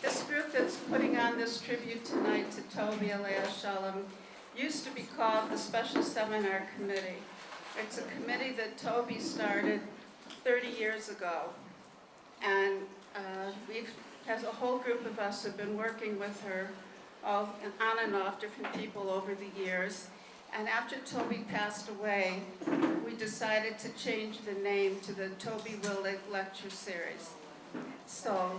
This group that's putting on this tribute tonight to Toby Shalom used to be called the Special Seminar Committee. It's a committee that Toby started 30 years ago. And as a whole group of us have been working with her all on and off, different people over the years. And after Toby passed away, we decided to change the name to the Toby Willig Lecture Series. So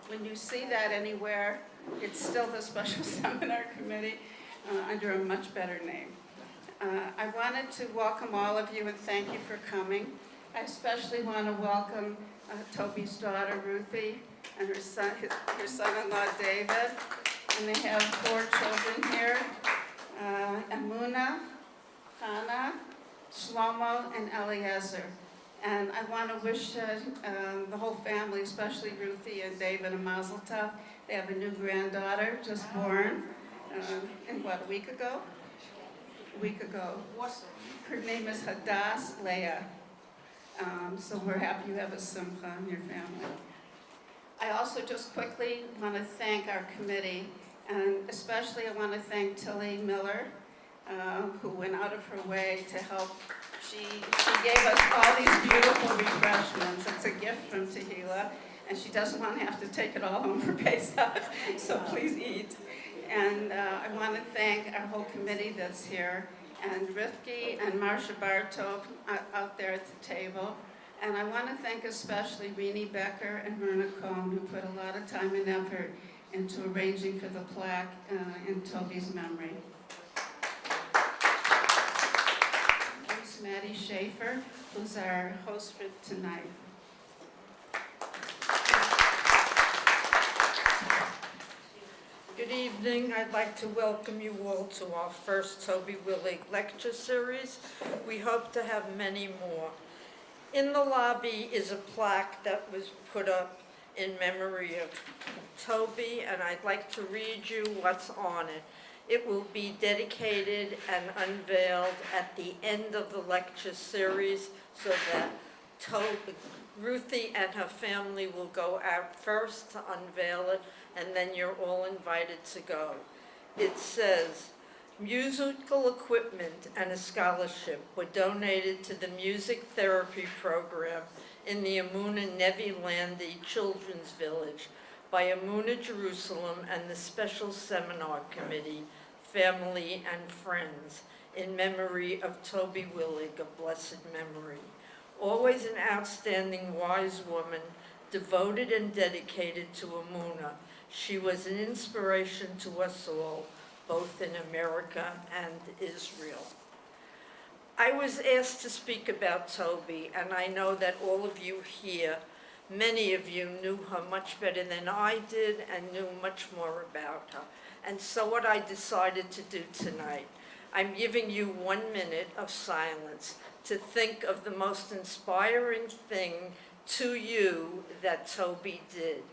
when you see that anywhere, it's still the Special Seminar Committee under a much better name. I wanted to welcome all of you and thank you for coming. I especially want to welcome Toby's daughter, Ruthie, and her son-in-law, David. And they have 4 children here, Amuna, Hannah, Shlomo, and Eliezer. And I want to wish the whole family, especially Ruthie and David, a mazel tov. They have a new granddaughter just born, a week ago? A week ago. Her name is Hadass Leah. So we're happy you have a simcha in your family. I also just quickly want to thank our committee, and especially I want to thank Tilly Miller, who went out of her way to help. She gave us all these beautiful refreshments. It's a gift from Tehillah, and she doesn't want to have to take it all home for Pesach, so please eat. And I want to thank our whole committee that's here, and Rifki and Marsha Bartov out there at the table. And I want to thank especially Rini Becker and Myrna Cohn, who put a lot of time and effort into arranging for the plaque in Toby's memory. Thanks, Maddie Schaefer, who's our host for tonight. Good evening. I'd like to welcome you all to our first Toby Willig lecture series. We hope to have many more. In the lobby is a plaque that was put up in memory of Toby, and I'd like to read you what's on it. It will be dedicated and unveiled at the end of the lecture series so that Ruthie and her family will go out first to unveil it, and then you're all invited to go. It says, musical equipment and a scholarship were donated to the music therapy program in the Amuna Nevi Landi Children's Village by Amuna Jerusalem and the Special Seminar Committee, Family and Friends, in memory of Toby Willig, of blessed memory. Always an outstanding wise woman, devoted and dedicated to Amuna, she was an inspiration to us all, both in America and Israel. I was asked to speak about Toby, and I know that all of you here, many of you knew her much better than I did and knew much more about her. And so what I decided to do tonight, I'm giving you 1 minute of silence to think of the most inspiring thing to you that Toby did.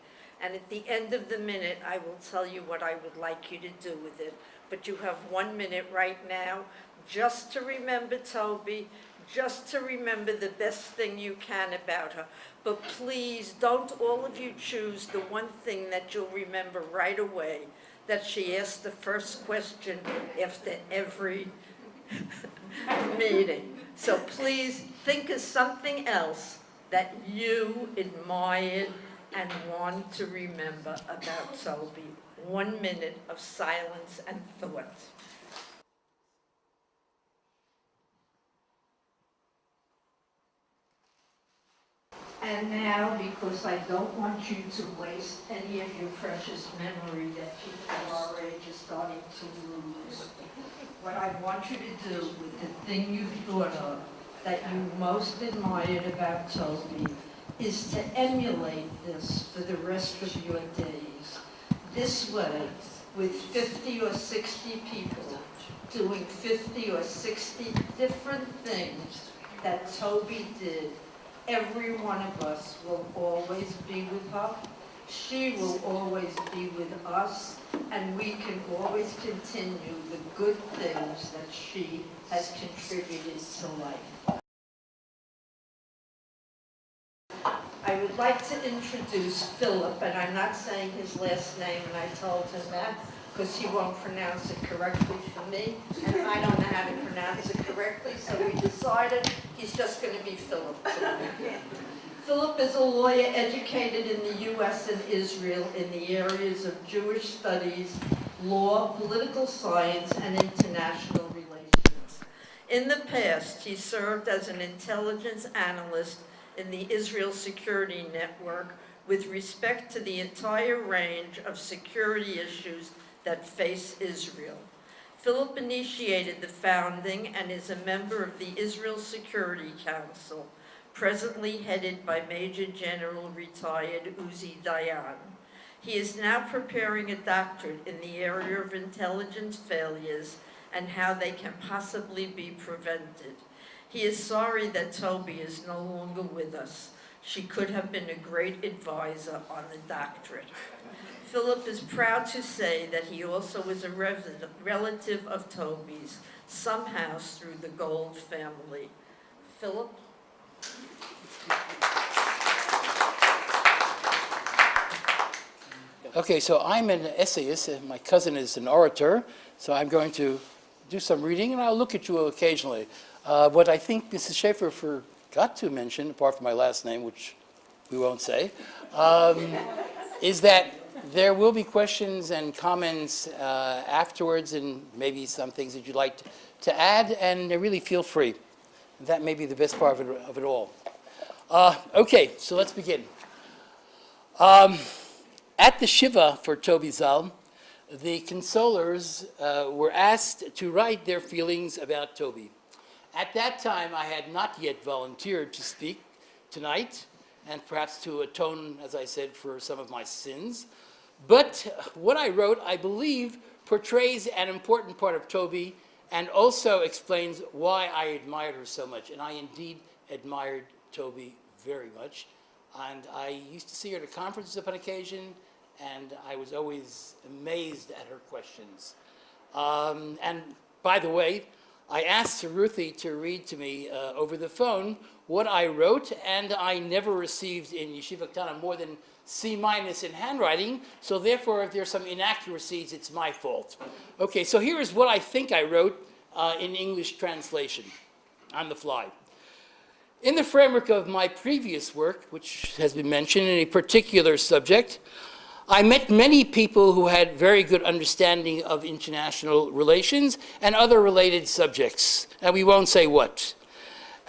And at the end of the minute, I will tell you what I would like you to do with it. But you have 1 minute right now just to remember Toby, just to remember the best thing you can about her. But please, don't all of you choose the one thing that you'll remember right away, that she asked the first question after every meeting. So please think of something else that you admired and want to remember about Toby. 1 minute of silence and thought. And now, because I don't want you to waste any of your precious memory that you are already just starting to lose, what I want you to do with the thing you thought of that you most admired about Toby is to emulate this for the rest of your days. This way, with 50 or 60 people doing 50 or 60 different things that Toby did, every one of us will always be with her. She will always be with us, and we can always continue the good things that she has contributed to life. I would like to introduce Philip, and I'm not saying his last name, and I told him that because he won't pronounce it correctly for me, and I don't know how to pronounce it correctly, so we decided he's just going to be Philip today. Philip is a lawyer educated in the U.S. and Israel in the areas of Jewish studies, law, political science, and international relations. In the past, he served as an intelligence analyst in the Israel Security Network with respect to the entire range of security issues that face Israel. Philip initiated the founding and is a member of the Israel Security Council, presently headed by Major General retired Uzi Dayan. He is now preparing a doctorate in the area of intelligence failures and how they can possibly be prevented. He is sorry that Toby is no longer with us. She could have been a great advisor on the doctorate. Philip is proud to say that he also is a relative of Toby's, somehow through the Gold family. Philip? Okay, so I'm an essayist, and my cousin is an orator, so I'm going to do some reading, and I'll look at you occasionally. What I think Mrs. Schaefer forgot to mention, apart from my last name, which we won't say, is that there will be questions and comments afterwards, and maybe some things that you'd like to add, and really feel free. That may be the best part of it all. Okay, so let's begin. At the Shiva for Toby Zal, the consolers were asked to write their feelings about Toby. At that time, I had not yet volunteered to speak tonight, and perhaps to atone, as I said, for some of my sins. But what I wrote, I believe, portrays an important part of Toby and also explains why I admired her so much. And I indeed admired Toby very much. And I used to see her at conferences upon occasion, and I was always amazed at her questions. And by the way, I asked Ruthie to read to me over the phone what I wrote, and I never received in Yeshiva Ktana more than C- in handwriting, so therefore if there's some inaccuracies, it's my fault. Okay, so here is what I think I wrote in English translation on the fly. In the framework of my previous work, which has been mentioned in a particular subject, I met many people who had very good understanding of international relations and other related subjects, and we won't say what.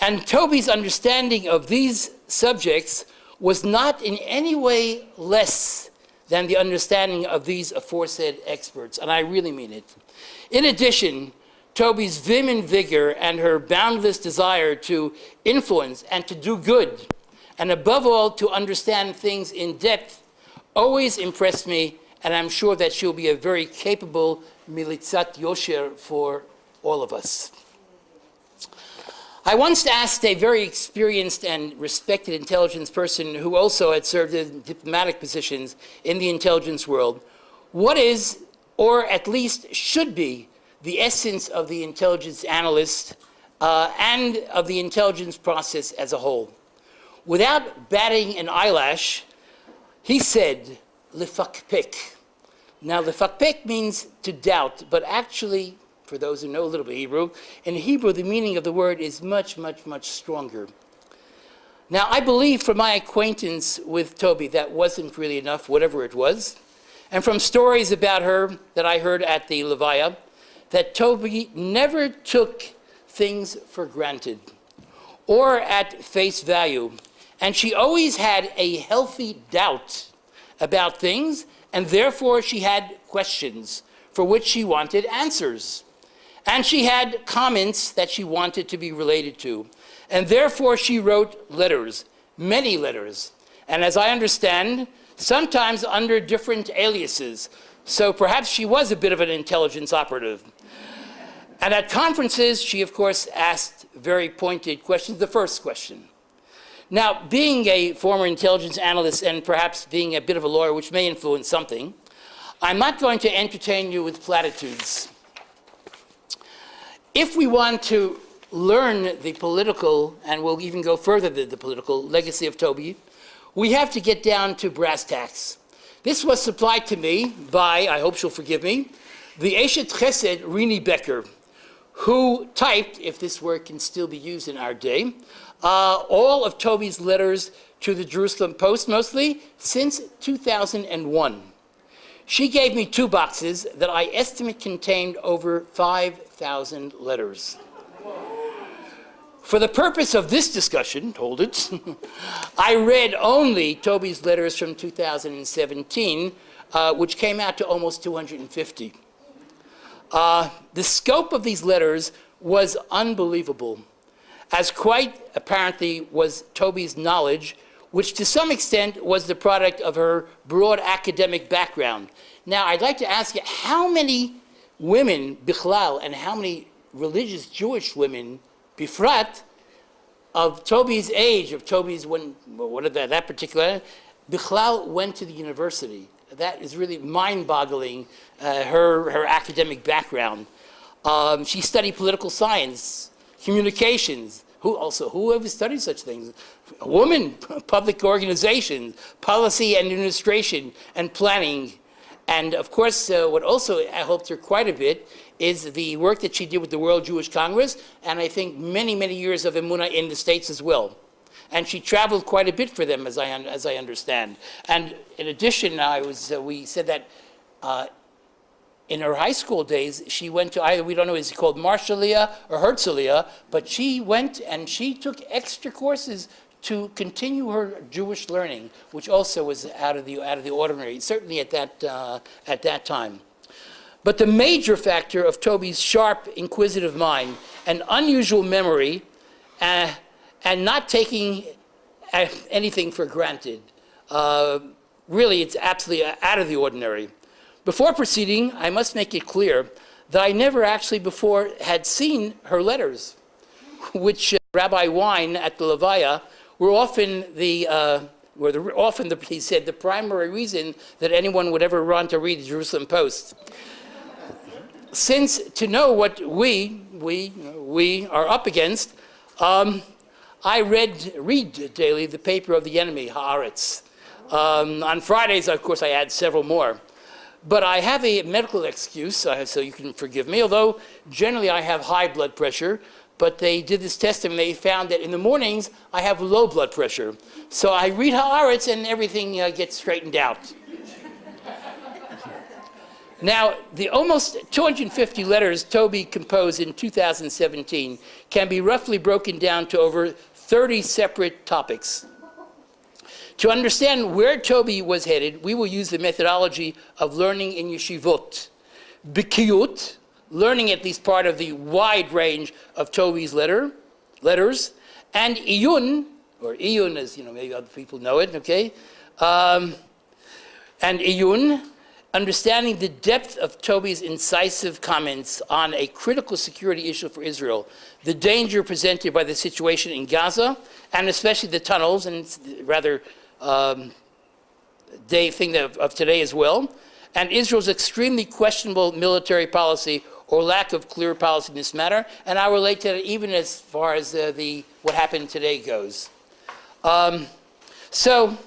And Toby's understanding of these subjects was not in any way less than the understanding of these aforesaid experts, and I really mean it. In addition, Toby's vim and vigor and her boundless desire to influence and to do good, and above all, to understand things in depth, always impressed me, and I'm sure that she'll be a very capable militzat yosher for all of us. I once asked a very experienced and respected intelligence person who also had served in diplomatic positions in the intelligence world, what is, or at least should be, the essence of the intelligence analyst and of the intelligence process as a whole. Without batting an eyelash, he said, lefakpek. Now, lefakpek means to doubt, but actually, for those who know a little bit Hebrew, in Hebrew, the meaning of the word is much, much, much stronger. Now, I believe from my acquaintance with Toby, that wasn't really enough, whatever it was. And from stories about her that I heard at the Levaya, that Toby never took things for granted or at face value. And she always had a healthy doubt about things, and therefore she had questions for which she wanted answers. And she had comments that she wanted to be related to. And therefore she wrote letters, many letters. And as I understand, sometimes under different aliases. So perhaps she was a bit of an intelligence operative. And at conferences, she of course asked very pointed questions. The first question. Now, being a former intelligence analyst and perhaps being a bit of a lawyer, which may influence something, I'm not going to entertain you with platitudes. If we want to learn the political, and we'll even go further than the political, legacy of Toby, we have to get down to brass tacks. This was supplied to me by, I hope she'll forgive me, the Eshet Chesed Rini Becker, who typed, if this word can still be used in our day, all of Toby's letters to the Jerusalem Post, mostly since 2001. She gave me 2 boxes that I estimate contained over 5,000 letters. For the purpose of this discussion, hold it, I read only Toby's letters from 2017, which came out to almost 250. The scope of these letters was unbelievable, as quite apparently was Toby's knowledge, which to some extent was the product of her broad academic background. Now, I'd like to ask you, how many women, bichlal, and how many religious Jewish women, bifrat, of Toby's age, of Toby's, that particular, bichlal went to the university? That is really mind-boggling, her academic background. She studied political science, communications. Who ever studied such things? A woman, public organizations, policy and administration, and planning. And of course, what also helped her quite a bit is the work that she did with the World Jewish Congress, and I think many, many years of Emunah in the States as well. And she traveled quite a bit for them, as I understand. And in addition, we said that in her high school days, she went to either, we don't know, is it called Marshallia or Herzliya, but she went and she took extra courses to continue her Jewish learning, which also was out of the ordinary, certainly at that time. But the major factor of Toby's sharp, inquisitive mind, and unusual memory, and not taking anything for granted, really, it's absolutely out of the ordinary. Before proceeding, I must make it clear that I never actually before had seen her letters, which Rabbi Wein at the Levaya were often he said, the primary reason that anyone would ever want to read the Jerusalem Post. Since to know what we are up against, I read daily the paper of the enemy, Haaretz. On Fridays, of course, I add several more. But I have a medical excuse, so you can forgive me, although generally I have high blood pressure. But they did this test and they found that in the mornings I have low blood pressure. So I read Haaretz and everything gets straightened out. Now, the almost 250 letters Toby composed in 2017 can be roughly broken down to over 30 separate topics. To understand where Toby was headed, we will use the methodology of learning in yeshivot. Bikiyut, learning at least part of the wide range of Toby's letters, and iyun, or iyun as maybe other people know it, okay? And iyun, understanding the depth of Toby's incisive comments on a critical security issue for Israel, the danger presented by the situation in Gaza, and especially the tunnels, and it's rather day thing of today as well, and Israel's extremely questionable military policy or lack of clear policy in this matter, and I relate to it even as far as what happened today goes. So,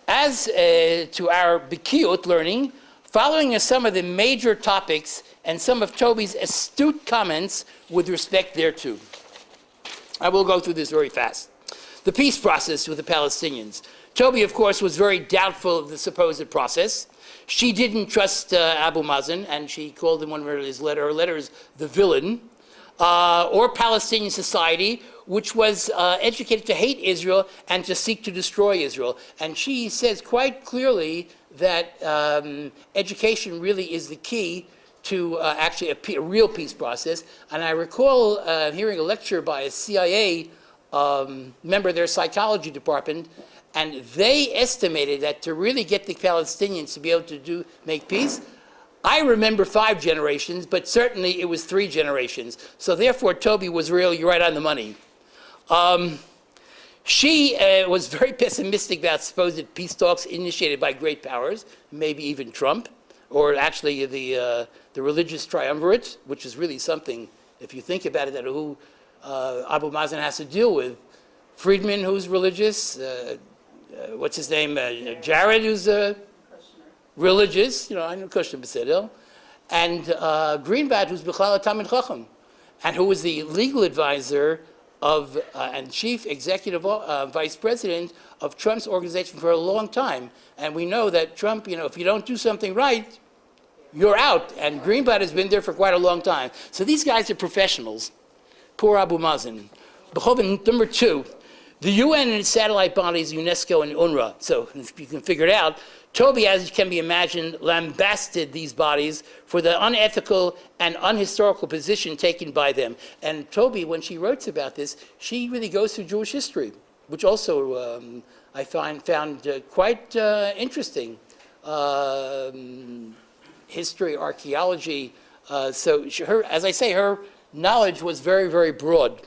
as to our Bikiyot learning, following some of the major topics and some of Toby's astute comments with respect thereto. I will go through this very fast. The peace process with the Palestinians. Toby, of course, was very doubtful of the supposed process. She didn't trust Abu Mazen, and she called in one of her letters the villain, or Palestinian society, which was educated to hate Israel and to seek to destroy Israel. And she says quite clearly that education really is the key to actually a real peace process. And I recall hearing a lecture by a CIA member of their psychology department, and they estimated that to really get the Palestinians to be able to make peace, I remember 5 generations, but certainly it was 3 generations. So therefore, Toby was really right on the money. She was very pessimistic about supposed peace talks initiated by great powers, maybe even Trump, or actually the religious triumvirate, which is really something, if you think about it, that who Abu Mazen has to deal with. Friedman, who's religious, what's his name, Jared, who's religious, I know Kushner Besedel, and Greenblatt, who's Bichlal Talmid Chacham, and who was the legal advisor of and chief executive vice president of Trump's organization for a long time. And we know that Trump, if you don't do something right, you're out. And Greenblatt has been there for quite a long time. So these guys are professionals. Poor Abu Mazen. Number 2, the UN and its satellite bodies, UNESCO and UNRWA. So if you can figure it out, Toby, as can be imagined, lambasted these bodies for the unethical and unhistorical position taken by them. And Toby, when she writes about this, she really goes through Jewish history, which also I found quite interesting. History, archaeology. So as I say, her knowledge was very, very broad.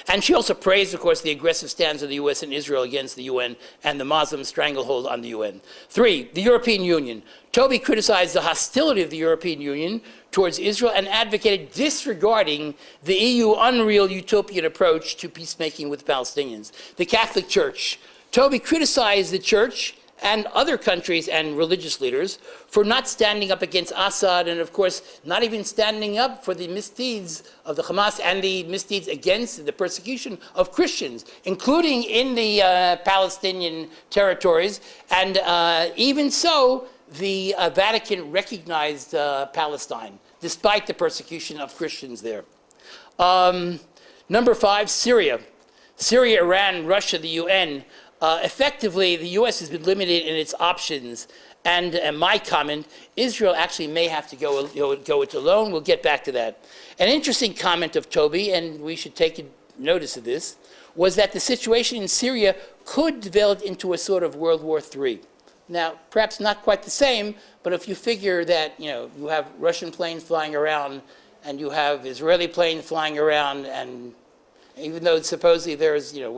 And she also praised, of course, the aggressive stance of the U.S. and Israel against the UN and the Muslim stranglehold on the UN. 3, the European Union. Toby criticized the hostility of the European Union towards Israel and advocated disregarding the EU unreal utopian approach to peacemaking with Palestinians. The Catholic Church. Toby criticized the Church and other countries and religious leaders for not standing up against Assad and, of course, not even standing up for the misdeeds of the Hamas and the misdeeds against the persecution of Christians, including in the Palestinian territories. And even so, the Vatican recognized Palestine, despite the persecution of Christians there. Number 5, Syria. Syria, Iran, Russia, the UN. Effectively, the U.S. has been limited in its options. And my comment, Israel actually may have to go it alone. We'll get back to that. An interesting comment of Toby, and we should take notice of this, was that the situation in Syria could develop into a sort of World War III. Now, perhaps not quite the same, but if you figure that, you have Russian planes flying around and you have Israeli planes flying around, and even though supposedly there's, there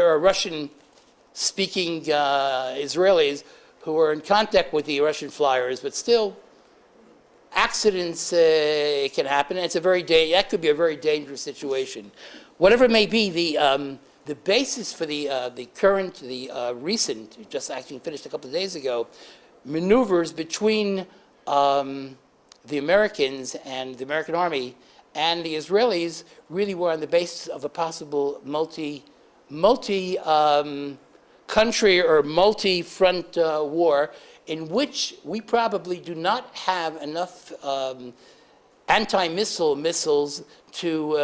are Russian-speaking Israelis who are in contact with the Russian flyers, but still, accidents can happen. And that could be a very dangerous situation. Whatever it may be, the basis for the recent, just actually finished a couple of days ago, maneuvers between the Americans and the American Army and the Israelis really were on the basis of a possible multi-country or multi-front war in which we probably do not have enough missiles to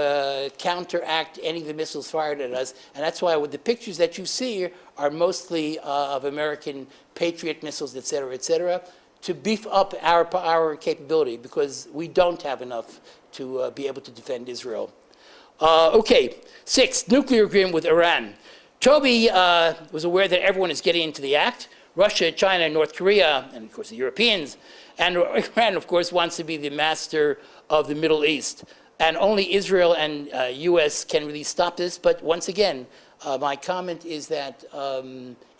counteract any of the missiles fired at us. And that's why with the pictures that you see are mostly of American Patriot missiles, et cetera, to beef up our capability, because we don't have enough to be able to defend Israel. Okay, 6, nuclear agreement with Iran. Toby was aware that everyone is getting into the act. Russia, China, North Korea, and of course the Europeans. And Iran, of course, wants to be the master of the Middle East. And only Israel and U.S. can really stop this. But once again, my comment is that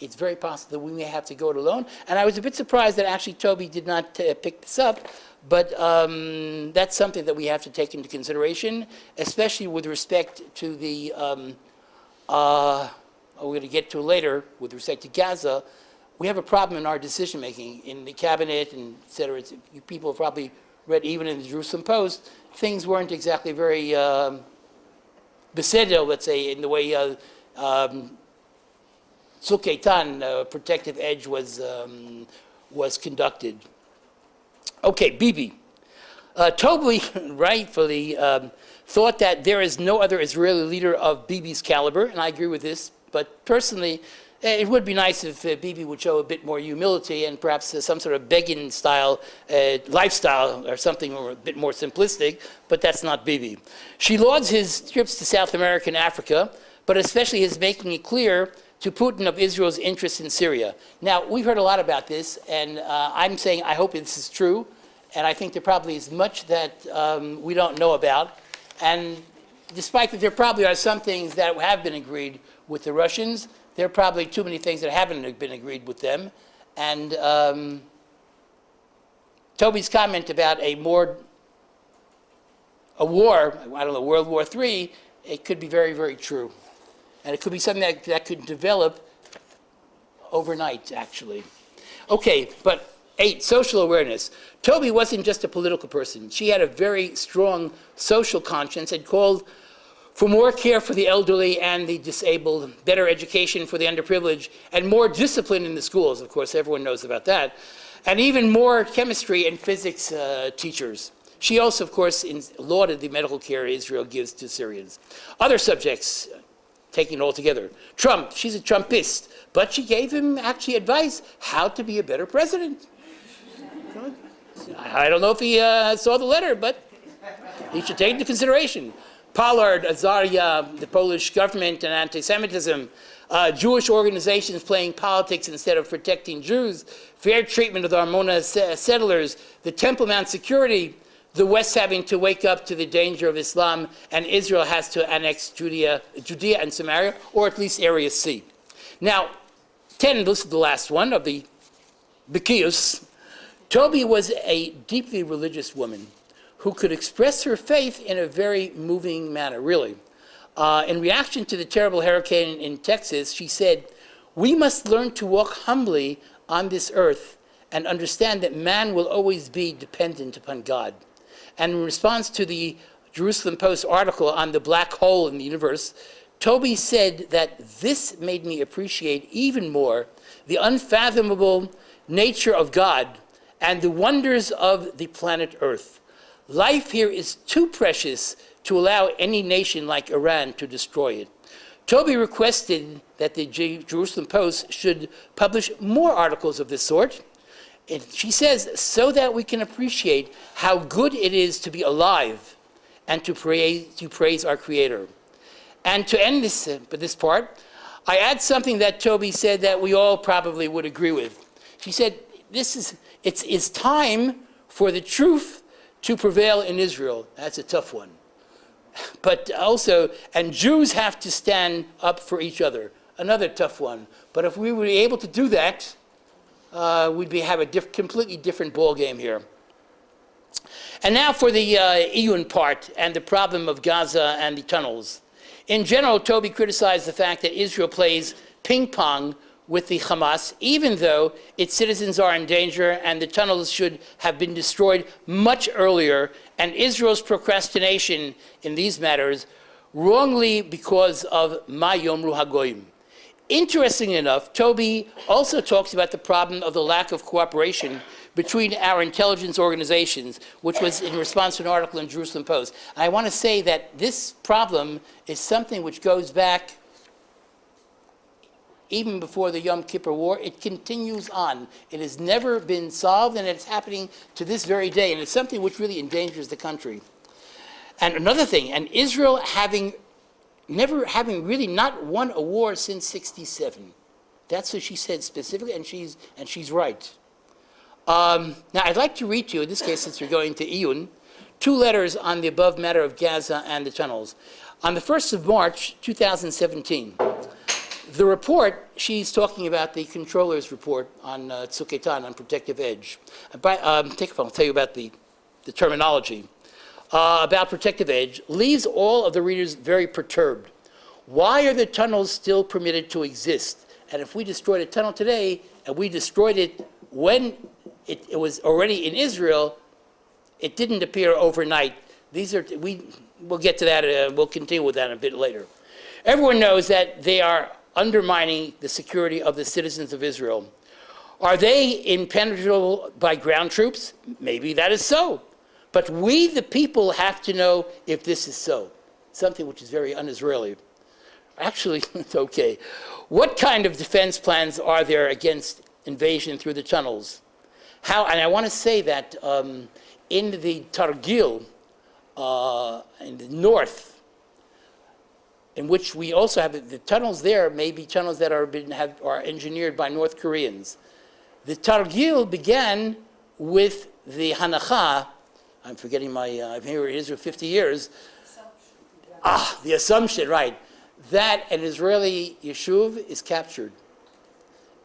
it's very possible that we may have to go it alone. And I was a bit surprised that actually Toby did not pick this up. But that's something that we have to take into consideration, especially with respect to the, we're going to get to later, with respect to Gaza. We have a problem in our decision-making in the cabinet and et cetera. You people have probably read even in the Jerusalem Post, things weren't exactly very beseder, let's say, in the way Tzuk Eitan, protective edge, was conducted. Okay, Bibi. Toby rightfully thought that there is no other Israeli leader of Bibi's caliber, and I agree with this, but personally, it would be nice if Bibi would show a bit more humility and perhaps some sort of Begin-style lifestyle or something a bit more simplistic, but that's not Bibi. She lauds his trips to South America and Africa, but especially his making it clear to Putin of Israel's interest in Syria. Now, we've heard a lot about this, and I'm saying I hope this is true, and I think there probably is much that we don't know about. And despite that there probably are some things that have been agreed with the Russians, there are probably too many things that haven't been agreed with them. And Toby's comment about a war, I don't know, World War III, it could be very, very true. And it could be something that could develop overnight, actually. Okay, but 8, social awareness. Toby wasn't just a political person. She had a very strong social conscience and called for more care for the elderly and the disabled, better education for the underprivileged, and more discipline in the schools. Of course, everyone knows about that. And even more chemistry and physics teachers. She also, of course, lauded the medical care Israel gives to Syrians. Other subjects, taking it all together. Trump, she's a Trumpist, but she gave him actually advice how to be a better president. I don't know if he saw the letter, but he should take it into consideration. Pollard, Azaria, the Polish government and anti-Semitism, Jewish organizations playing politics instead of protecting Jews, fair treatment of the Armona settlers, the Temple Mount security, the West having to wake up to the danger of Islam, and Israel has to annex Judea and Samaria, or at least Area C. Now, 10, this is the last one of the Bekius. Toby was a deeply religious woman who could express her faith in a very moving manner, really. In reaction to the terrible hurricane in Texas, she said, "We must learn to walk humbly on this earth and understand that man will always be dependent upon God." And in response to the Jerusalem Post article on the black hole in the universe, Toby said that this made me appreciate even more the unfathomable nature of God and the wonders of the planet Earth. Life here is too precious to allow any nation like Iran to destroy it. Toby requested that the Jerusalem Post should publish more articles of this sort. And she says, so that we can appreciate how good it is to be alive and to praise our Creator. And to end this part, I add something that Toby said that we all probably would agree with. She said, it's time for the truth to prevail in Israel. That's a tough one. But also, and Jews have to stand up for each other. Another tough one. But if we were able to do that, we'd have a completely different ball game here. And now for the Iyun part and the problem of Gaza and the tunnels. In general, Toby criticized the fact that Israel plays ping pong with the Hamas, even though its citizens are in danger and the tunnels should have been destroyed much earlier, and Israel's procrastination in these matters wrongly because of Ma Yomru Hagoyim. Interestingly enough, Toby also talks about the problem of the lack of cooperation between our intelligence organizations, which was in response to an article in Jerusalem Post. I want to say that this problem is something which goes back even before the Yom Kippur War. It continues on. It has never been solved, and it's happening to this very day, and it's something which really endangers the country. And another thing, and Israel never having really not won a war since '67. That's what she said specifically, and she's right. Now, I'd like to read to you, in this case, since we're going to Iyun, 2 letters on the above matter of Gaza and the tunnels. On the 1st of March, 2017, the report, she's talking about the controller's report on Tzuk Eitan, on Protective Edge. I'll tell you about the terminology. About Protective Edge, leaves all of the readers very perturbed. Why are the tunnels still permitted to exist? And if we destroyed a tunnel today, and we destroyed it when it was already in Israel, it didn't appear overnight. We'll get to that, we'll continue with that a bit later. Everyone knows that they are undermining the security of the citizens of Israel. Are they impenetrable by ground troops? Maybe that is so. But we, the people, have to know if this is so. Something which is very un-Israeli. Actually, it's okay. What kind of defense plans are there against invasion through the tunnels? And I want to say that in the Targil, in the north, in which we also have the tunnels there, may be tunnels that are engineered by North Koreans. The Targil began with the Hanacha. I'm forgetting I've been here in Israel 50 years. The assumption, right. That an Israeli yeshuv is captured.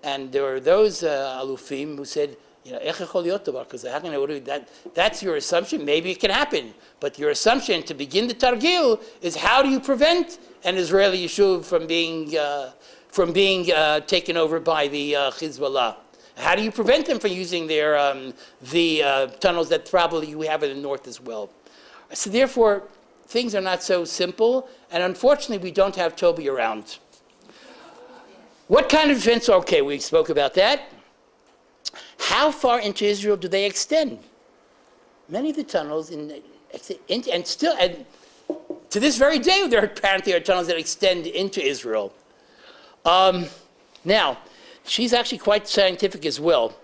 And there were those alufim who said, You know, איך יכול להיות דבר כזה? How can I do that? That's your assumption. Maybe it can happen. But your assumption to begin the targil is how do you prevent an Israeli yishuv from being taken over by the Hezbollah? How do you prevent them from using their the tunnels that probably we have in the north as well? So therefore, things are not so simple, and unfortunately, we don't have Toby around. What kind of defense? Okay, we spoke about that. How far into Israel do they extend? Many of the tunnels and still, and to this very day, there apparently are tunnels that extend into Israel. Now, she's actually quite scientific as well.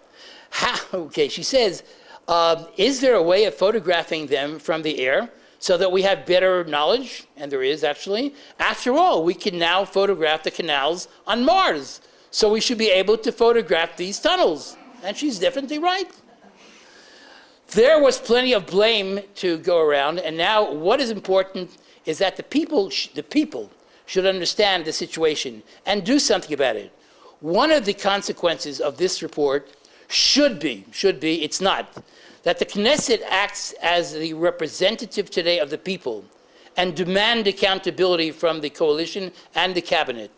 Okay, she says, is there a way of photographing them from the air so that we have better knowledge? And there is actually. After all, we can now photograph the canals on Mars. So we should be able to photograph these tunnels. And she's definitely right. There was plenty of blame to go around, and now what is important is that the people should understand the situation and do something about it. One of the consequences of this report should be, it's not, that the Knesset acts as the representative today of the people and demand accountability from the coalition and the cabinet.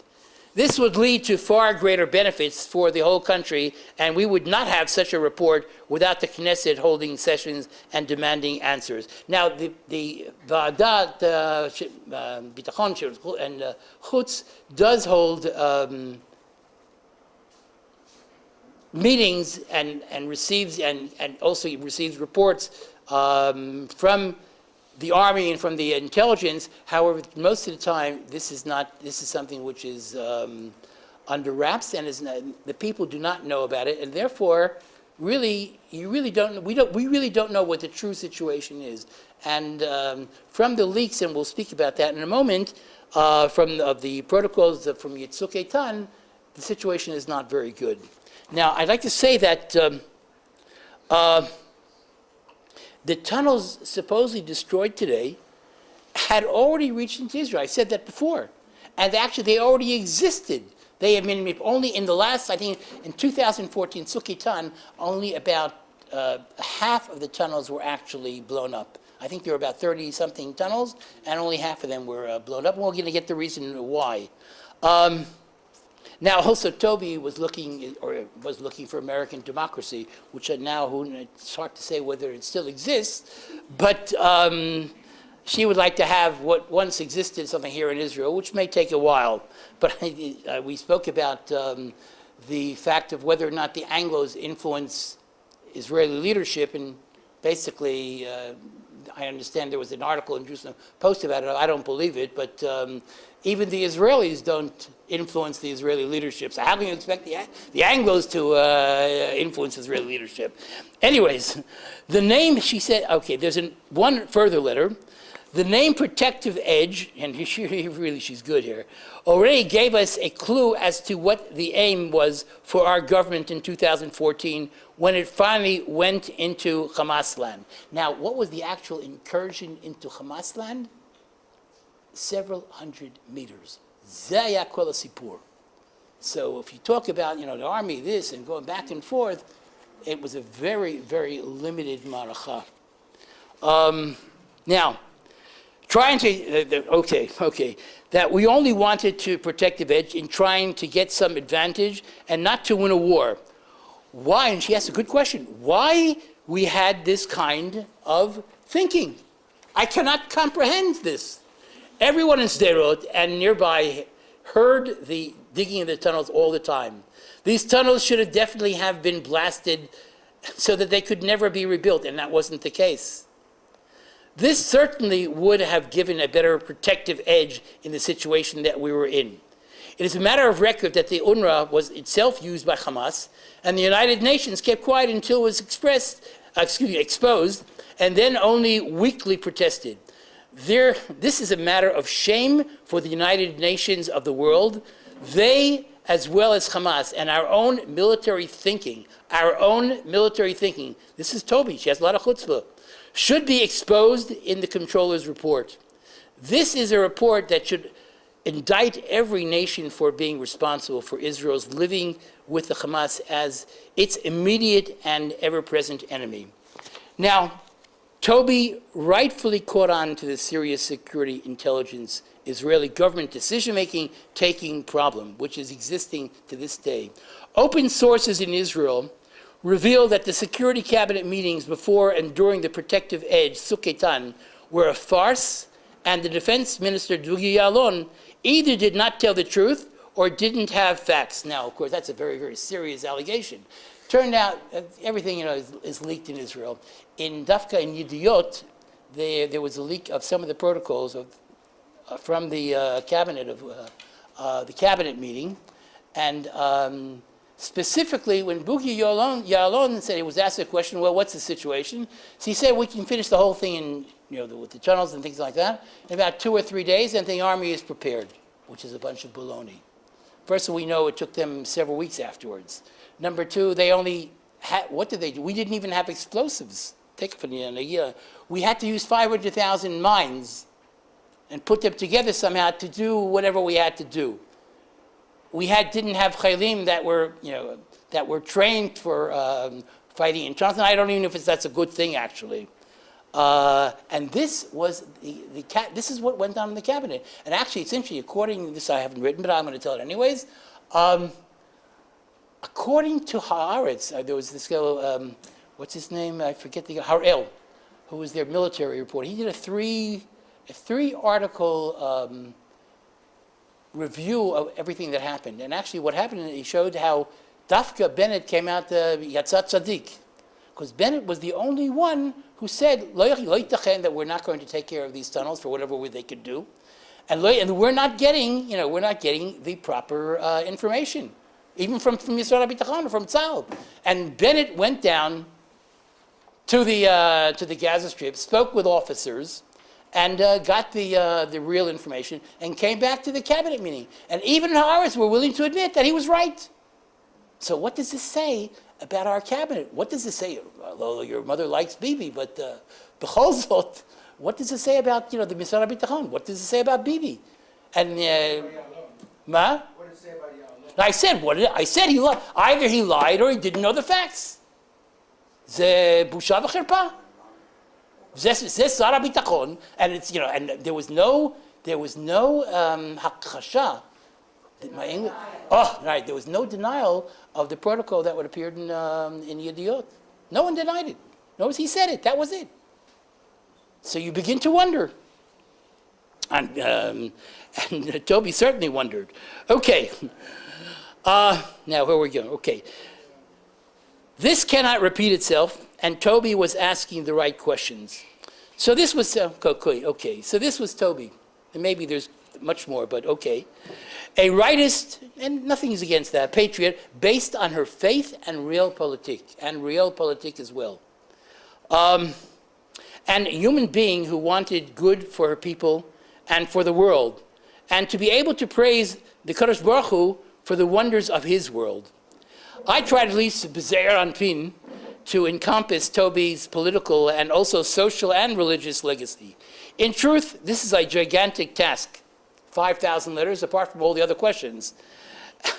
This would lead to far greater benefits for the whole country, and we would not have such a report without the Knesset holding sessions and demanding answers. Now, the Va'adat Bitachon and Chutz does hold meetings and receives and also receives reports from the army and from the intelligence. However, most of the time, this is something which is under wraps, and the people do not know about it, and therefore, we really don't know what the true situation is. And from the leaks, and we'll speak about that in a moment, from the protocols from Yitzhak Eitan, the situation is not very good. Now, I'd like to say that the tunnels supposedly destroyed today had already reached into Israel. I said that before. And actually, they already existed. They have been only in the last, I think, in 2014, Sukitan, only about half of the tunnels were actually blown up. I think there were about 30-something tunnels, and only half of them were blown up. And we're going to get the reason why. Now, also, Toby was looking for American democracy, which now, it's hard to say whether it still exists, but she would like to have what once existed, something here in Israel, which may take a while. But we spoke about the fact of whether or not the Anglos influence Israeli leadership, and basically, I understand there was an article in Jerusalem Post about it. I don't believe it, but even the Israelis don't influence the Israeli leadership. So how can you expect the Anglos to influence Israeli leadership? Anyways, the name, she said, okay, there's one further letter. The name Protective Edge, and she's good here, already gave us a clue as to what the aim was for our government in 2014 when it finally went into Hamas land. Now, what was the actual incursion into Hamas land? Several hundred meters. Zaya Kol Sipur. So if you talk about, the army, this, and going back and forth, it was a very, very limited maracha. Now, trying to, that we only wanted to protective edge in trying to get some advantage and not to win a war. Why? And she asked a good question. Why we had this kind of thinking? I cannot comprehend this. Everyone in Sderot and nearby heard the digging of the tunnels all the time. These tunnels should have definitely have been blasted so that they could never be rebuilt, and that wasn't the case. This certainly would have given a better protective edge in the situation that we were in. It is a matter of record that the UNRWA was itself used by Hamas, and the United Nations kept quiet until it was exposed, and then only weakly protested. This is a matter of shame for the United Nations of the world. They, as well as Hamas, and our own military thinking, this is Toby, she has a lot of chutzpah, should be exposed in the controller's report. This is a report that should indict every nation for being responsible for Israel's living with the Hamas as its immediate and ever-present enemy. Now, Toby rightfully caught on to the serious security intelligence Israeli government decision-making taking problem, which is existing to this day. Open sources in Israel reveal that the security cabinet meetings before and during the protective edge, Suketan, were a farce, and the defense minister, Dugi Yalon, either did not tell the truth or didn't have facts. Now, of course, that's a very, very serious allegation. Turned out everything is leaked in Israel. In Dafka in Yediot, there was a leak of some of the protocols from the cabinet meeting, and specifically when Bugi Yalon said, he was asked a question, well, what's the situation? So he said, we can finish the whole thing with the tunnels and things like that in about 2 or 3 days, and the army is prepared, which is a bunch of baloney. First of all, we know it took them several weeks afterwards. Number two, they only had, what did they do? We didn't even have explosives. Take it from the end of the year. We had to use 500,000 mines and put them together somehow to do whatever we had to do. We didn't have chaylim that were trained for fighting in tunnels. I don't even know if that's a good thing, actually. And this was this is what went on in the cabinet. And actually, it's interesting. According to this, I haven't written, but I'm going to tell it anyways. According to Haaretz, there was this guy, what's his name? I forget the guy, Harel, who was their military reporter. He did a three-article review of everything that happened. And actually, what happened, he showed how Dafka Bennett came out Yatzat Tzaddik, because Bennett was the only one who said lo yitachen, that we're not going to take care of these tunnels for whatever they could do, and we're not getting the proper information, even from Yisrael HaBitachon or from Tzal. And Bennett went down to the Gaza Strip, spoke with officers, and got the real information, and came back to the cabinet meeting. And even Haaretz were willing to admit that he was right. So what does this say about our cabinet? What does it say? Although your mother likes Bibi, but b'chol zot, what does it say about the Misar HaBitachon? What does it say about Bibi? And ma? What did it say about Yalon? I said he lied. Either he lied or he didn't know the facts. Ze busha v'cherpa. Ze Sar HaBitachon, and it's and there was no hakasha. My English. Oh, right. There was no denial of the protocol that would appear in Yediot. No one denied it. Notice he said it. That was it. So you begin to wonder. And Toby certainly wondered. Okay. Now, where are we going? Okay. This cannot repeat itself, and Toby was asking the right questions. So this was, okay. So this was Toby. And maybe there's much more, but okay. A rightist, and nothing is against that, patriot, based on her faith and realpolitik as well. And a human being who wanted good for her people and for the world, and to be able to praise the Kadosh Baruch Hu for the wonders of his world. I tried at least B'Zeir Anpin to encompass Toby's political and also social and religious legacy. In truth, this is a gigantic task. 5,000 letters, apart from all the other questions,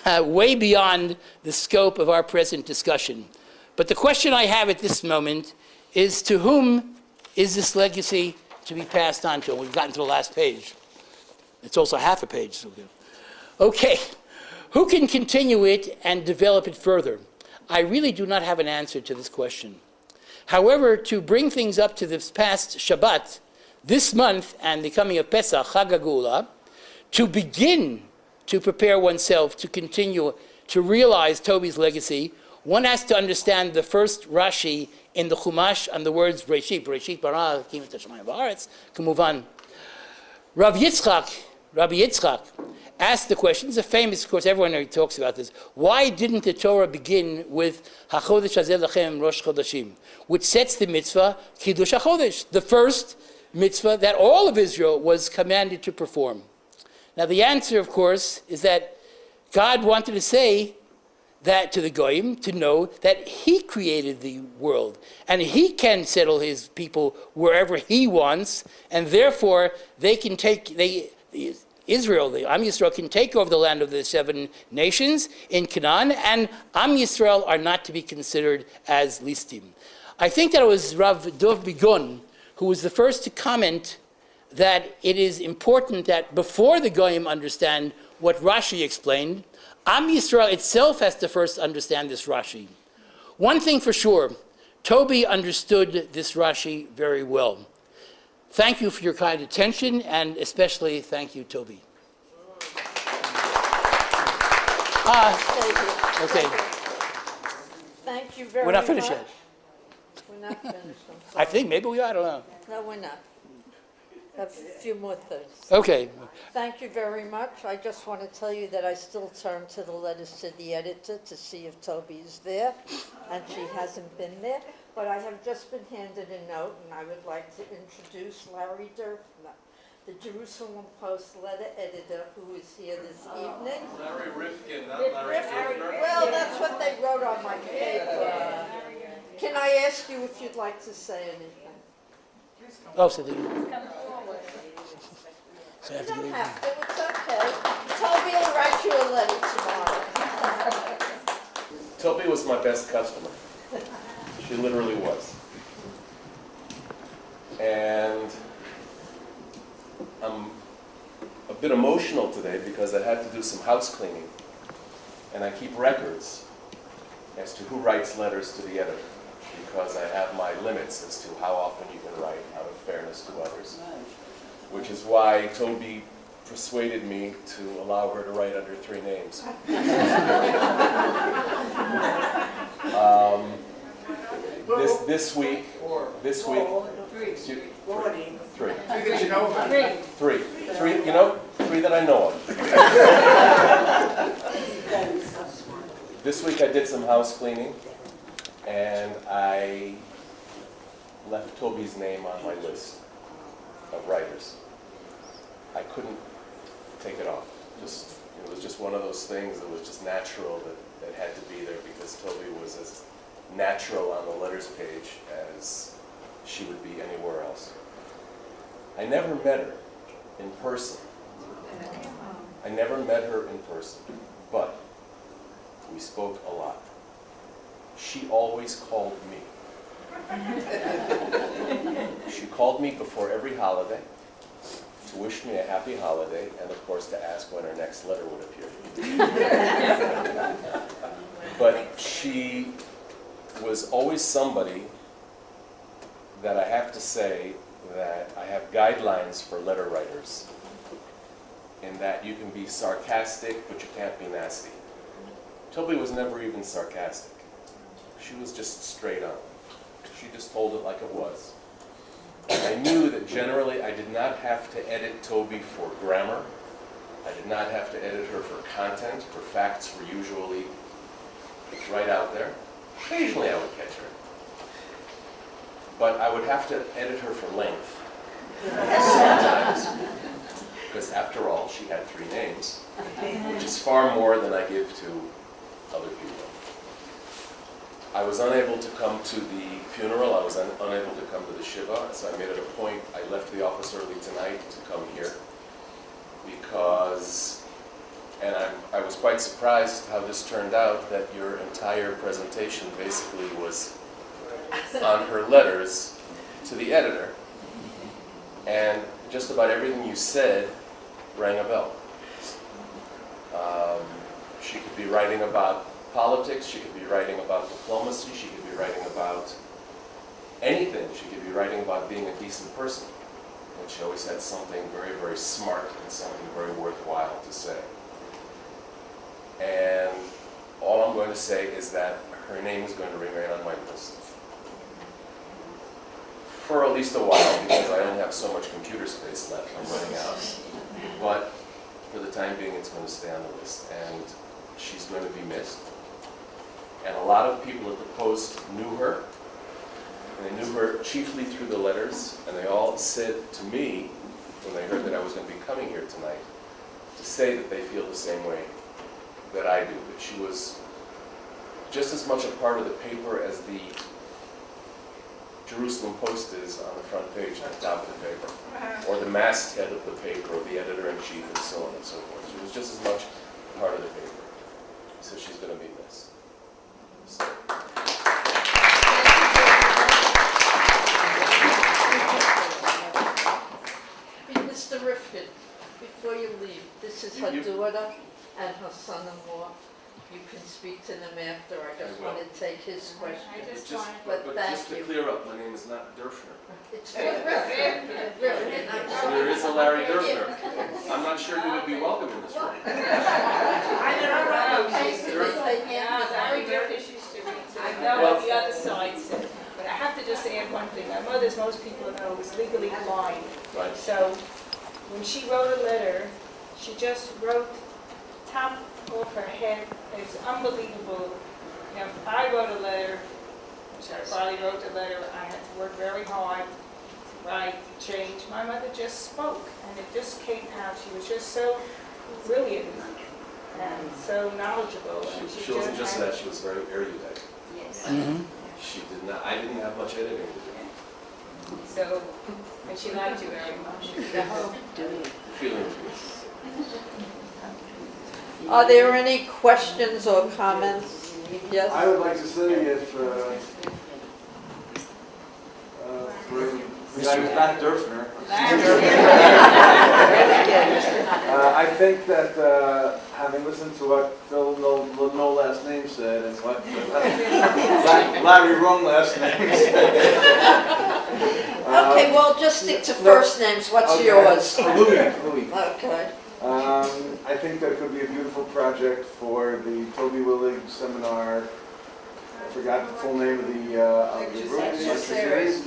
way beyond the scope of our present discussion. But the question I have at this moment is, to whom is this legacy to be passed on to? And we've gotten to the last page. It's also half a page. So okay, who can continue it and develop it further? I really do not have an answer to this question. However, to bring things up to this past Shabbat, this month and the coming of Pesach, Chag HaGeula, to begin to prepare oneself to continue to realize Toby's legacy, one has to understand the first Rashi in the Chumash on the words Bereshit bara hakim et hashamayim va'aretz, k'muvan. Rabbi Yitzchak asked the question, it's a famous, of course, everyone talks about this, why didn't the Torah begin with HaChodesh hazeh lachem Rosh Chodashim, which sets the mitzvah Kiddush HaChodesh, the first mitzvah that all of Israel was commanded to perform. Now the answer, of course, is that God wanted to say that to the Goyim, to know that he created the world, and he can settle his people wherever he wants, and therefore they can take, Israel, the Am Yisrael, can take over the land of the 7 nations in Canaan, and Am Yisrael are not to be considered as listim. I think that it was Rav Dov Bigon who was the first to comment that it is important that before the Goyim understand what Rashi explained, Am Yisrael itself has to first understand this Rashi. One thing for sure, Toby understood this Rashi very well. Thank you for your kind attention, and especially thank you, Toby. Okay, Thank you very much. we're not finished yet. We're not finished, I'm I sorry. think maybe we are, I don't know. No, we're not. Have a few more things. Okay, Thank you very much. I just want to tell you that I still turn to the letters to the editor to see if Toby is there, and she hasn't been there. But I have just been handed a note, and I would like to introduce Larry Durfner, the Jerusalem Post letter editor, who is here this evening. Larry Rifkin, not Larry Rifkin. Well, that's what they wrote on my paper. Can I ask you if you'd like to say anything? oh, so you so I have You to don't go. have to, it's okay. Toby will write you a letter tomorrow. Toby was my best customer. She literally was. And I'm a bit emotional today because I had to do some house cleaning. And I keep records as to who writes letters to the editor, because I have my limits as to how often you can write out of fairness to others. Which is why Toby persuaded me to allow her to write under 3 names. This week, three. Three, you know, 3 that I know of. This week I did some house cleaning, and I left Toby's name on my list of writers. I couldn't take it off. It was just one of those things that was just natural that had to be there, because Toby was as natural on the letters page as she would be anywhere else. I never met her in person. But we spoke a lot. She always called me. She called me before every holiday to wish me a happy holiday, and of course to ask when her next letter would appear. But she was always somebody that I have to say that I have guidelines for letter writers, in that you can be sarcastic, but you can't be nasty. Toby was never even sarcastic. She was just straight on. She just told it like it was. And I knew that generally I did not have to edit Toby for grammar. I did not have to edit her for content. Her facts were usually right out there. Occasionally I would catch her. But I would have to edit her for length. Sometimes. Because after all, she had 3 names, which is far more than I give to other people. I was unable to come to the funeral. I was unable to come to the Shiva, so I made it a point. I left the office early tonight to come here because, and I was quite surprised how this turned out, that your entire presentation basically was on her letters to the editor, and just about everything you said rang a bell. She could be writing about politics, she could be writing about diplomacy, she could be writing about anything. She could be writing about being a decent person. And she always had something very, very smart and something very worthwhile to say. And all I'm going to say is that her name is going to remain on my list for at least a while, because I only have so much computer space left. I'm running out. But for the time being, it's going to stay on the list. And she's going to be missed. And a lot of people at the Post knew her. And they knew her chiefly through the letters. And they all said to me, when they heard that I was going to be coming here tonight, to say that they feel the same way that I do. That she was just as much a part of the paper as the Jerusalem Post is on the front page, on the top of the paper, or the masthead of the paper, or the editor-in-chief chief and so on and so forth. She was just as much part of the paper. So she's going to be missed. So. Mr. Rifkin, before you leave, this is her daughter and her son-in-law. You can speak to them after. I just want to take his question. But But thank just to you. clear up, my name is not Derfner. It's Rifkin. There is a Larry Derfner. I'm not sure he would be welcome in this room. Larry Durkish used to read, so I know what the other side said. But I have to just add one thing. My mother, as most people know, was legally blind. Right. So when she wrote a letter, she just wrote top off her head. It's unbelievable. You know, if I wrote a letter, which I probably wrote the letter, I had to work very hard to write, to change. My mother just spoke, and it just came out. She was just so brilliant and so knowledgeable. And She wasn't just had- that, she was very erudite. Yes. She did not, I didn't have much editing to do. So, and she liked you very much. Feeling Are there any questions or comments? Yes? I would like to say if, for the guy who's not Derfner, I think that having listened to what Phil no last name said and what Larry wrong last name said. Okay, well, just stick to first names. What's yours? Louis. Okay. I think that it could be a beautiful project for the Toby Willig seminar. I forgot the full name of the group. Lecture series.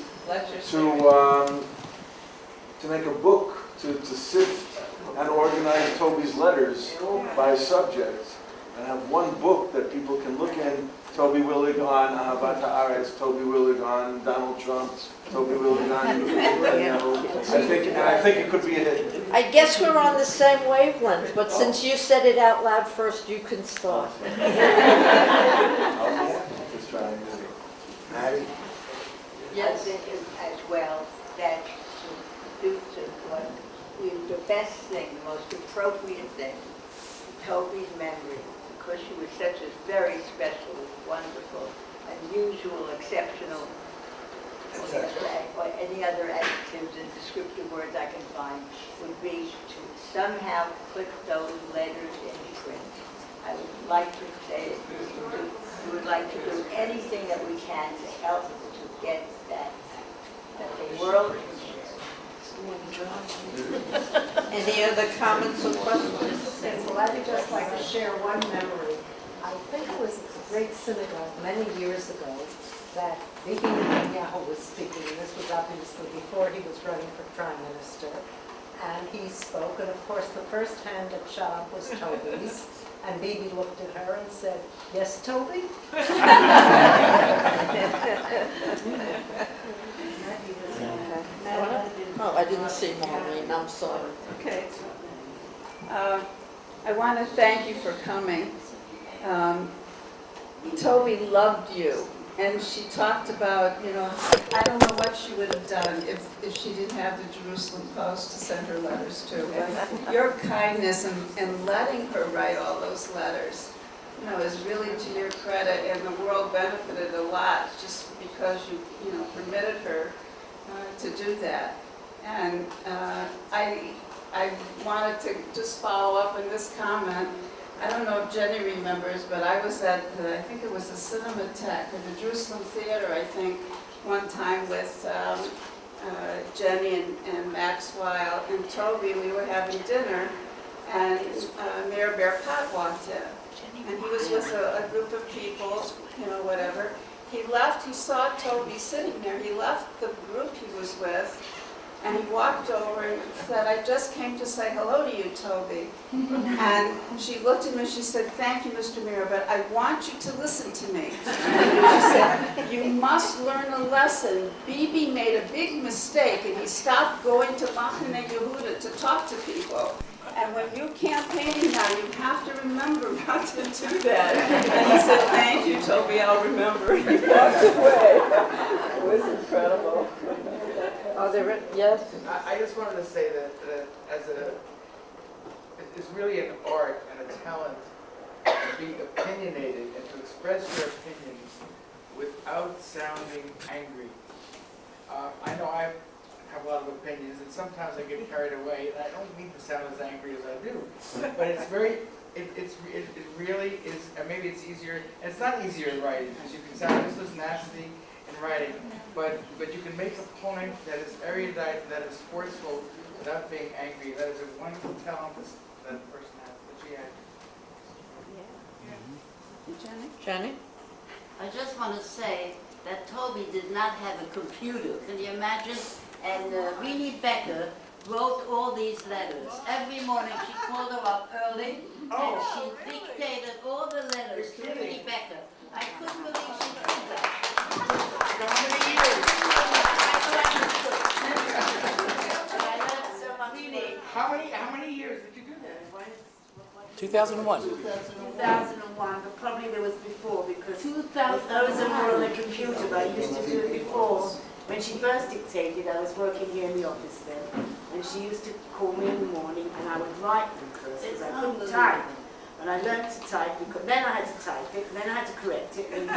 To make a book, to sift and organize Toby's letters by subject, and have one book that people can look in. Toby Willig on Ahavat Haaretz, Toby Willig on Donald Trump, Toby Willig on. I think it could be a hit. I guess we're on the same wavelength, but since you said it out loud first, you can start. Just trying to. Maddie? I Yes? think as well that to do to what is the best thing, the most appropriate thing, Toby's memory, because she was such a very special, wonderful, unusual, exceptional, or any other adjectives and descriptive words I can find, would be to somehow put those letters in print. I would like to say we would like to do anything that we can to help to get that the world can Any other comments or questions? Yes, well, I'd just like to share one memory. I think it was a great synagogue many years ago that Bibi Netanyahu was speaking, and this was obviously before he was running for prime minister. And he spoke, and of course the first hand that shot up was Toby's. And Bibi looked at her and said, "Yes, Toby?" Oh, I didn't see Maureen, I'm sorry. Okay. I want to thank you for coming. Toby loved you, and she talked about, I don't know what she would have done if she didn't have the Jerusalem Post to send her letters to. But your kindness and letting her write all those letters, is really to your credit, and the world benefited a lot just because you permitted her to do that. And I wanted to just follow up on this comment. I don't know if Jenny remembers, but I was at I think it was the Cinematheque, or the Jerusalem Theater, I think, one time with Jenny and Max Weil and Toby. We were having dinner, and Mayor Berkat walked in. And he was with a group of people, whatever. He left, he saw Toby sitting there. He left the group he was with, and he walked over and said, "I just came to say hello to you, Toby." And she looked at him and she said, "Thank you, Mr. Mayor, but I want you to listen to me." She said, "You must learn a lesson. Bibi made a big mistake, and he stopped going to Machane Yehuda to talk to people. And when you campaigning now, you have to remember not to do that." And he said, "Thank you, Toby, I'll remember." He walked away. It was incredible. Are there, yes? I just wanted to say that as is really an art and a talent to be opinionated and to express your opinions without sounding angry. I know I have a lot of opinions, and sometimes I get carried away, and I don't mean to sound as angry as I do. But it's very, it really is, and maybe it's easier, and it's not easier in writing, because you can sound just as nasty in writing, but you can make a point that is erudite, that is forceful, without being angry. That is a wonderful talent that person has, that she had. Janet? I just want to say that Toby did not have a computer. Can you imagine? And Winnie Becker wrote all these letters. Every morning she called her up early and she dictated all the letters to Winnie Becker. I couldn't believe she did that. How many years? How many years did you do that? 2001. 2001, but probably there was before because I was more on the computer, but I used to do it before. When she first dictated, I was working here in the office then, and she used to call me in the morning, and I would write them first because I couldn't type. And I learned to type, because then I had to type it, and then I had to correct it, and I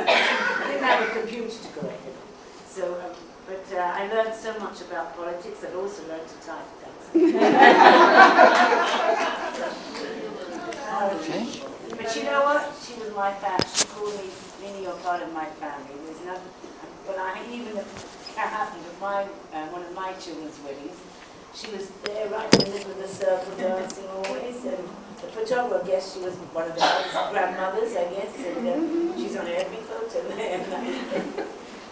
didn't have a computer to correct it. So, but I learned so much about politics, I also learned to type. Okay. But you know what? She was my family. She called me, Minnie, you're part of my family. There's nothing. But even if it happened at one of my children's weddings, she was there right in the middle of the circle dancing always. And the photographer, I guess she was one of the grandmothers, I guess. And she's on every photo there.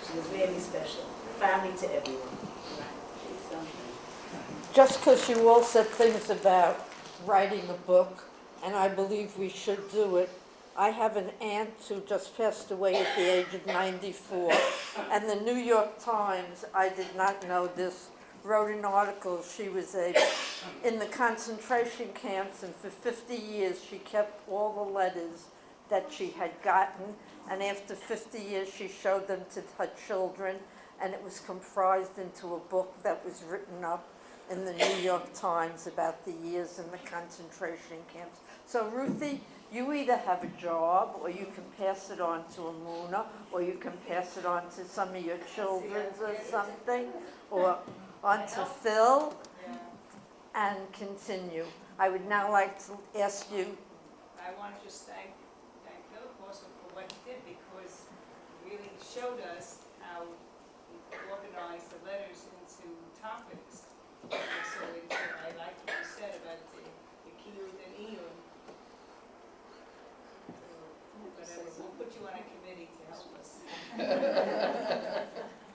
She was really special. Family to everyone. She's something. Just because you all said things about writing a book, and I believe we should do it. I have an aunt who just passed away at the age of 94, and the New York Times, I did not know this, wrote an article. She was in the concentration camps, and for 50 years she kept all the letters that she had gotten, and after 50 years she showed them to her children, and it was comprised into a book that was written up in the New York Times about the years in the concentration camps. So Ruthie, you either have a job, or you can pass it on to Amuna, or you can pass it on to some of your children or something, or on to Phil, and continue. I would now like to ask you. I want to just thank Philip also for what he did, because he really showed us how he organized the letters into topics. So I like what you said about the Kiyud and Iyun. We'll put you on a committee to help us.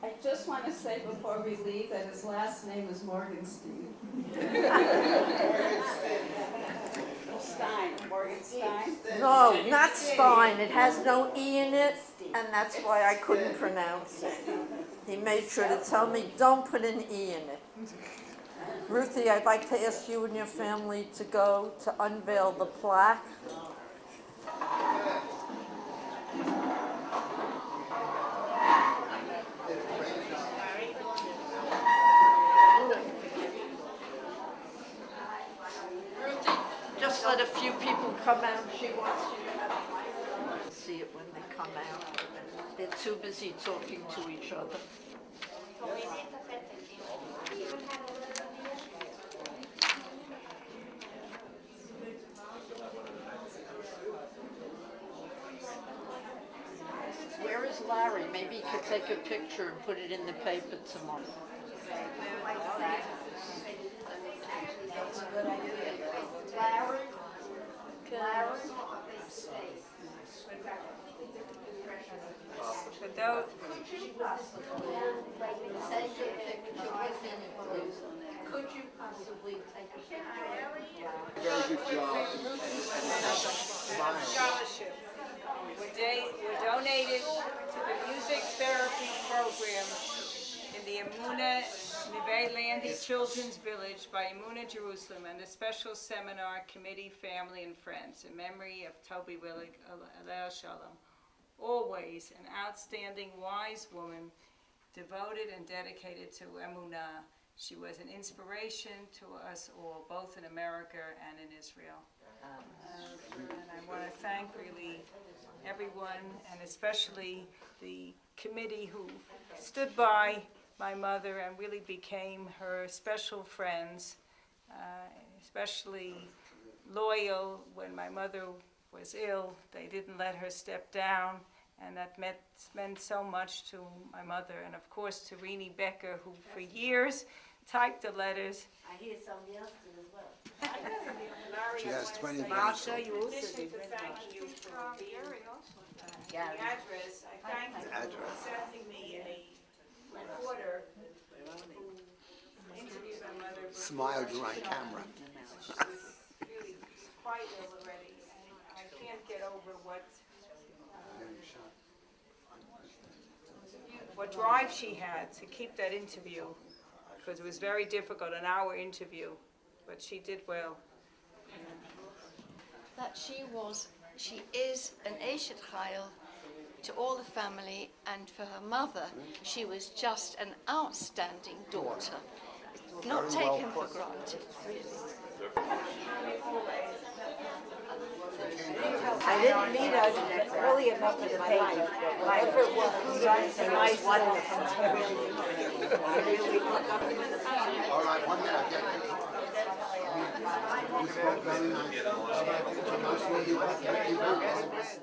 I just want to say before we leave that his last name is Morgenstein. Morgenstein. No, not Stein. It has no E in it, and that's why I couldn't pronounce it. He made sure to tell me, don't put an E in it. Ruthie, I'd like to ask you and your family to go to unveil the plaque. Ruthie, just let a few people come out. She wants you to have see it when they come out. They're too busy talking to each other. Where is Larry? Maybe he could take a picture and put it in the paper tomorrow. That's a good idea. Larry? Larry? For those, Could you possibly take a picture? Very good job. scholarship were donated to the music therapy program in the Amuna Nivei Landi Children's Village by Amuna Jerusalem and a special seminar committee, family, and friends in memory of Toby Willig, Alea Shalom. Always an outstanding, wise woman, devoted and dedicated to Emunah She was an inspiration to us all, both in America and in Israel. And I want to thank really everyone, and especially the committee who stood by my mother and really became her special friends, especially loyal when my mother was ill. They didn't let her step down, and that meant so much to my mother. And of course to Rini Becker, who for years typed the letters. I hear somebody else did as well. Larry, She has 20 Marsha, you in also addition did. to thanking you for the address, I thank you for sending me a reporter who interviewed my mother. Smiled you're on camera. She was really quite ill already, and I can't get over what drive she had to keep that interview, because it was very difficult, an hour interview, but she did well. That she is an Eshet Chayil to all the family, and for her mother, she was just an outstanding daughter. Not taken for granted, really. I didn't meet her early enough for the paper, but whatever it was nice wonderful. All right, 1 minute. You spoke very nice.